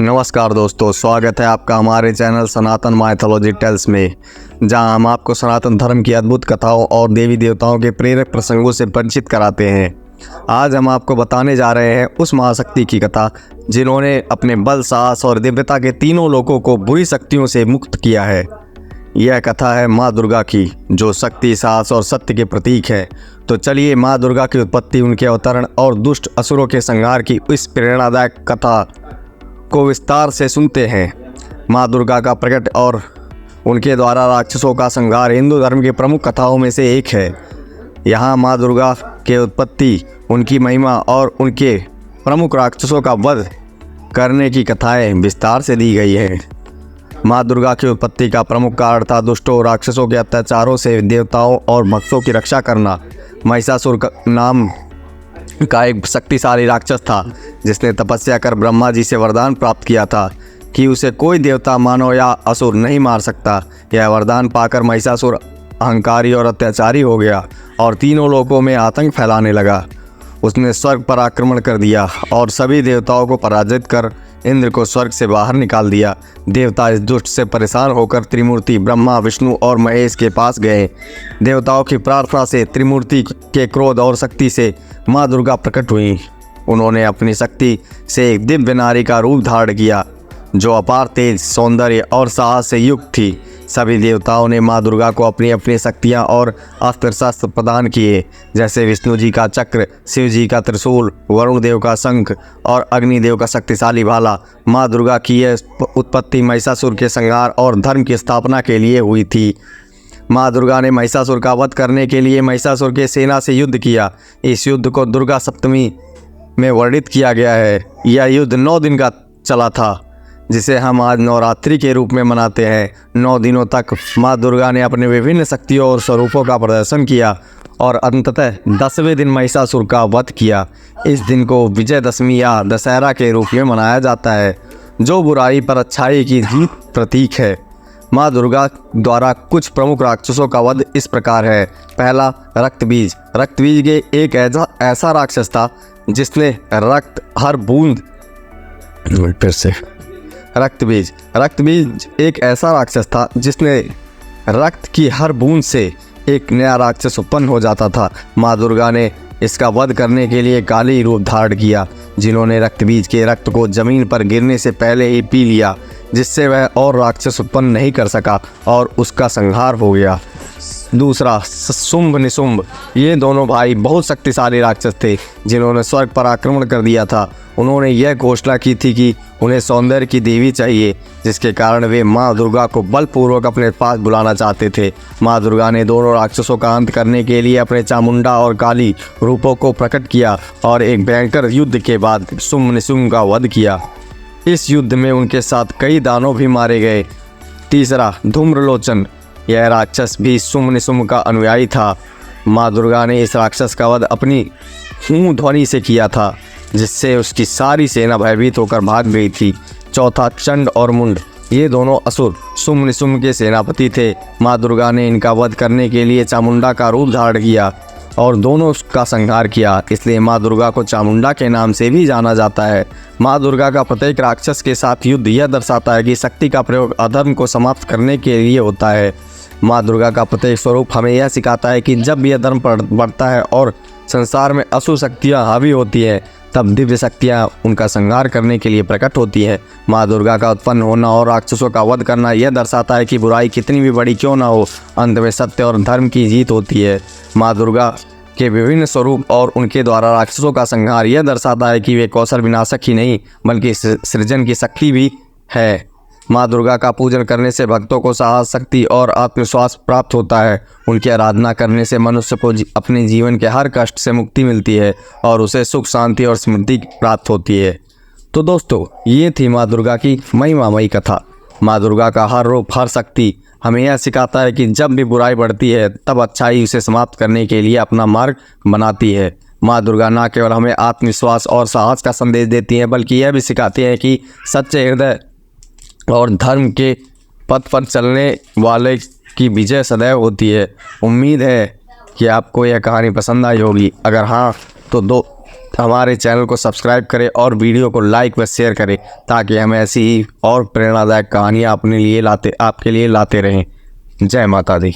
नमस्कार दोस्तों, स्वागत है आपका हमारे चैनल सनातन माइथोलॉजी टेल्स में, जहां हम आपको सनातन धर्म की अद्भुत कथाओं और देवी देवताओं के प्रेरक प्रसंगों से परिचित कराते हैं। आज हम आपको बताने जा रहे हैं उस महाशक्ति की कथा जिन्होंने अपने बल, साहस और दिव्यता के तीनों लोगों को बुरी शक्तियों से मुक्त किया है। यह कथा है माँ दुर्गा की, जो शक्ति, साहस और सत्य के प्रतीक है। तो चलिए माँ दुर्गा की उत्पत्ति, उनके अवतरण और दुष्ट असुरों के संहार की इस प्रेरणादायक कथा को विस्तार से सुनते हैं। माँ दुर्गा का प्रकट और उनके द्वारा राक्षसों का संहार हिंदू धर्म की प्रमुख कथाओं में से एक है। यहाँ माँ दुर्गा के उत्पत्ति, उनकी महिमा और उनके प्रमुख राक्षसों का वध करने की कथाएं विस्तार से दी गई हैं। माँ दुर्गा की उत्पत्ति का प्रमुख कारण था दुष्टों राक्षसों के अत्याचारों से देवताओं और भक्तों की रक्षा करना। महिषासुर नाम का एक शक्तिशाली राक्षस था, जिसने तपस्या कर ब्रह्मा जी से वरदान प्राप्त किया था कि उसे कोई देवता, मानव या असुर नहीं मार सकता। यह वरदान पाकर महिषासुर अहंकारी और अत्याचारी हो गया और तीनों लोकों में आतंक फैलाने लगा। उसने स्वर्ग पर आक्रमण कर दिया और सभी देवताओं को पराजित कर इंद्र को स्वर्ग से बाहर निकाल दिया। देवता इस दुष्ट से परेशान होकर त्रिमूर्ति ब्रह्मा, विष्णु और महेश के पास गए। देवताओं की प्रार्थना से त्रिमूर्ति के क्रोध और शक्ति से माँ दुर्गा प्रकट हुई। उन्होंने अपनी शक्ति से एक दिव्य नारी का रूप धारण किया, जो अपार तेज, सौंदर्य और साहस से युक्त थी। सभी देवताओं ने माँ दुर्गा को अपनी अपनी शक्तियाँ और अस्त्र शस्त्र प्रदान किए, जैसे विष्णु जी का चक्र, शिव जी का त्रिशूल, वरुण देव का शंख और अग्निदेव का शक्तिशाली भाला। माँ दुर्गा की यह उत्पत्ति महिषासुर के संहार और धर्म की स्थापना के लिए हुई थी। माँ दुर्गा ने महिषासुर का वध करने के लिए महिषासुर के सेना से युद्ध किया। इस युद्ध को दुर्गा सप्तमी में वर्णित किया गया है। यह युद्ध 9 दिन का चला था, जिसे हम आज नवरात्रि के रूप में मनाते हैं। 9 दिनों तक माँ दुर्गा ने अपने विभिन्न शक्तियों और स्वरूपों का प्रदर्शन किया और अंततः 10वें दिन महिषासुर का वध किया। इस दिन को विजयदशमी या दशहरा के रूप में मनाया जाता है, जो बुराई पर अच्छाई की जीत प्रतीक है। माँ दुर्गा द्वारा कुछ प्रमुख राक्षसों का वध इस प्रकार है। पहला, रक्तबीज। रक्तबीज एक ऐसा राक्षस था जिसने रक्तबीज एक ऐसा राक्षस था जिसने रक्त की हर बूंद से एक नया राक्षस उत्पन्न हो जाता था। माँ दुर्गा ने इसका वध करने के लिए काली रूप धारण किया, जिन्होंने रक्तबीज के रक्त को जमीन पर गिरने से पहले ही पी लिया, जिससे वह और राक्षस उत्पन्न नहीं कर सका और उसका संहार हो गया। दूसरा, शुंभ निशुंभ। ये दोनों भाई बहुत शक्तिशाली राक्षस थे, जिन्होंने स्वर्ग पर आक्रमण कर दिया था। उन्होंने यह घोषणा की थी कि उन्हें सौंदर्य की देवी चाहिए, जिसके कारण वे माँ दुर्गा को बलपूर्वक अपने पास बुलाना चाहते थे। माँ दुर्गा ने दोनों राक्षसों का अंत करने के लिए अपने चामुंडा और काली रूपों को प्रकट किया और एक भयंकर युद्ध के बाद शुंभ निशुंभ का वध किया। इस युद्ध में उनके साथ कई दानव भी मारे गए। तीसरा, धूम्रलोचन। यह राक्षस भी शुंभ निशुंभ का अनुयायी था। माँ दुर्गा ने इस राक्षस का वध अपनी हूँ ध्वनि से किया था, जिससे उसकी सारी सेना भयभीत होकर भाग गई थी। चौथा, चंड और मुंड। ये दोनों असुर शुंभ निशुंभ के सेनापति थे। माँ दुर्गा ने इनका वध करने के लिए चामुंडा का रूप धारण किया और दोनों का संहार किया, इसलिए माँ दुर्गा को चामुंडा के नाम से भी जाना जाता है। माँ दुर्गा का प्रत्येक राक्षस के साथ युद्ध यह दर्शाता है कि शक्ति का प्रयोग अधर्म को समाप्त करने के लिए होता है। माँ दुर्गा का प्रत्येक स्वरूप हमें यह सिखाता है कि जब भी अधर्म बढ़ता है और संसार में असुर शक्तियाँ हावी होती हैं, तब दिव्य शक्तियाँ उनका संहार करने के लिए प्रकट होती हैं। माँ दुर्गा का उत्पन्न होना और राक्षसों का वध करना यह दर्शाता है कि बुराई कितनी भी बड़ी क्यों ना हो, अंत में सत्य और धर्म की जीत होती है। माँ दुर्गा के विभिन्न स्वरूप और उनके द्वारा राक्षसों का संहार यह दर्शाता है कि वे कौशल विनाशक ही नहीं, बल्कि सृजन की शक्ति भी है। माँ दुर्गा का पूजन करने से भक्तों को साहस, शक्ति और आत्मविश्वास प्राप्त होता है। उनकी आराधना करने से मनुष्य को अपने जीवन के हर कष्ट से मुक्ति मिलती है और उसे सुख, शांति और समृद्धि प्राप्त होती है। तो दोस्तों, ये थी माँ दुर्गा की महिमामयी कथा। माँ दुर्गा का हर रूप, हर शक्ति हमें यह सिखाता है कि जब भी बुराई बढ़ती है, तब अच्छाई उसे समाप्त करने के लिए अपना मार्ग बनाती है। माँ दुर्गा न केवल हमें आत्मविश्वास और साहस का संदेश देती हैं, बल्कि यह भी सिखाती हैं कि सच्चे हृदय और धर्म के पथ पर चलने वाले की विजय सदैव होती है। उम्मीद है कि आपको यह कहानी पसंद आई होगी। अगर हाँ, तो हमारे चैनल को सब्सक्राइब करें और वीडियो को लाइक व शेयर करें, ताकि हम ऐसी ही और प्रेरणादायक कहानियाँ आपके लिए लाते रहें। जय माता दी।